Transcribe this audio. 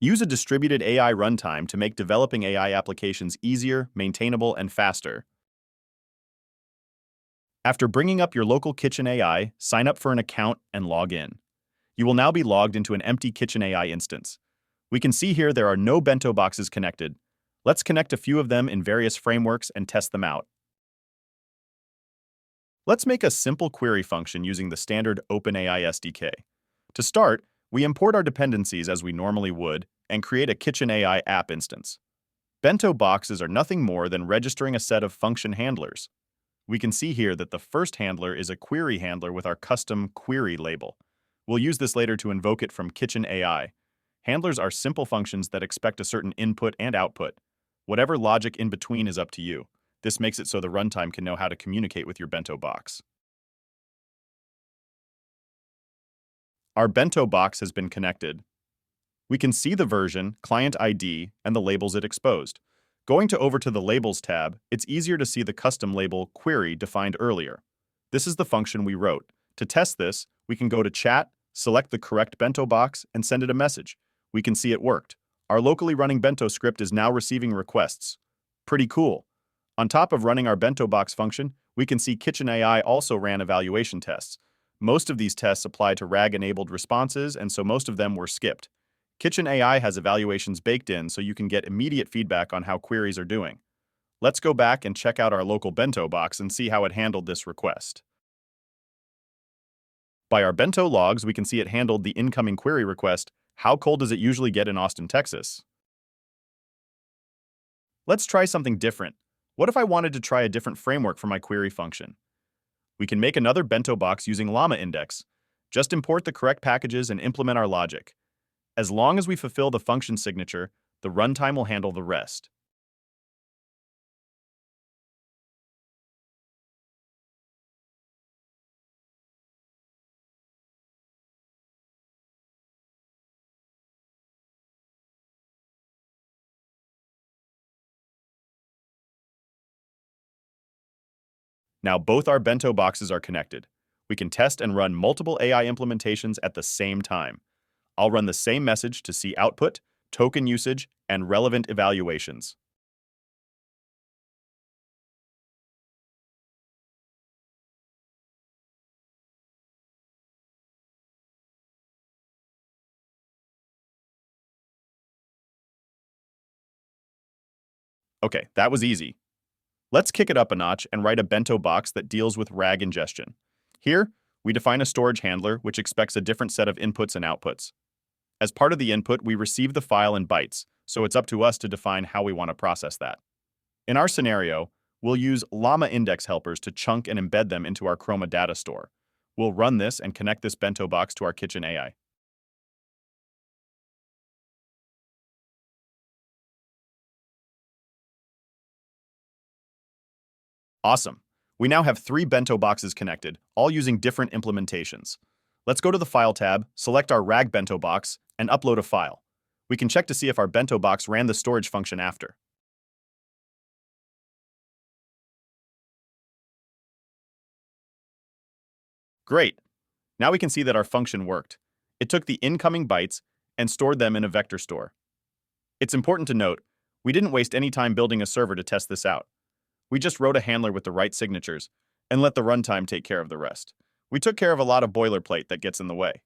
Use a distributed AI runtime to make developing AI applications easier, maintainable, and faster. After bringing up your local Kitchen AI, sign up for an account and log in. You will now be logged into an empty Kitchen AI instance. We can see here there are no Bento boxes connected. Let's connect a few of them in various frameworks and test them out. Let's make a simple query function using the standard OpenAI SDK. To start, we import our dependencies as we normally would and create a Kitchen AI app instance. Bento boxes are nothing more than registering a set of function handlers. We can see here that the first handler is a query handler with our custom query label. We'll use this later to invoke it from Kitchen AI. Handlers are simple functions that expect a certain input and output. Whatever logic in between is up to you. This makes it so the runtime can know how to communicate with your Bento box. Our Bento box has been connected. We can see the version, client ID, and the labels it exposed. Going over to the Labels tab, it's easier to see the custom label query defined earlier. This is the function we wrote. To test this, we can go to Chat, select the correct Bento box, and send it a message. We can see it worked. Our locally running Bento script is now receiving requests. Pretty cool. On top of running our Bento box function, we can see Kitchen AI also ran evaluation tests. Most of these tests apply to RAG-enabled responses, and so most of them were skipped. Kitchen AI has evaluations baked in so you can get immediate feedback on how queries are doing. Let's go back and check out our local Bento box and see how it handled this request. By our Bento logs, we can see it handled the incoming query request, "How cold does it usually get in Austin, Texas?" Let's try something different. What if I wanted to try a different framework for my query function? We can make another Bento box using LlamaIndex. Just import the correct packages and implement our logic. As long as we fulfill the function signature, the runtime will handle the rest. Now both our Bento boxes are connected. We can test and run multiple AI implementations at the same time. I'll run the same message to see output, token usage, and relevant evaluations. Okay, that was easy. Let's kick it up a notch and write a Bento box that deals with RAG ingestion. Here, we define a storage handler which expects a different set of inputs and outputs. As part of the input, we receive the file in bytes, so it's up to us to define how we want to process that. In our scenario, we'll use LlamaIndex helpers to chunk and embed them into our Chroma datastore. We'll run this and connect this Bento box to our Kitchen AI. Awesome. We now have 3 Bento boxes connected, all using different implementations. Let's go to the File tab, select our RAG Bento box, and upload a file. We can check to see if our Bento box ran the storage function after. Great. Now we can see that our function worked. It took the incoming bytes and stored them in a vector store. It's important to note, we didn't waste any time building a server to test this out. We just wrote a handler with the right signatures and let the runtime take care of the rest. We took care of a lot of boilerplate that gets in the way.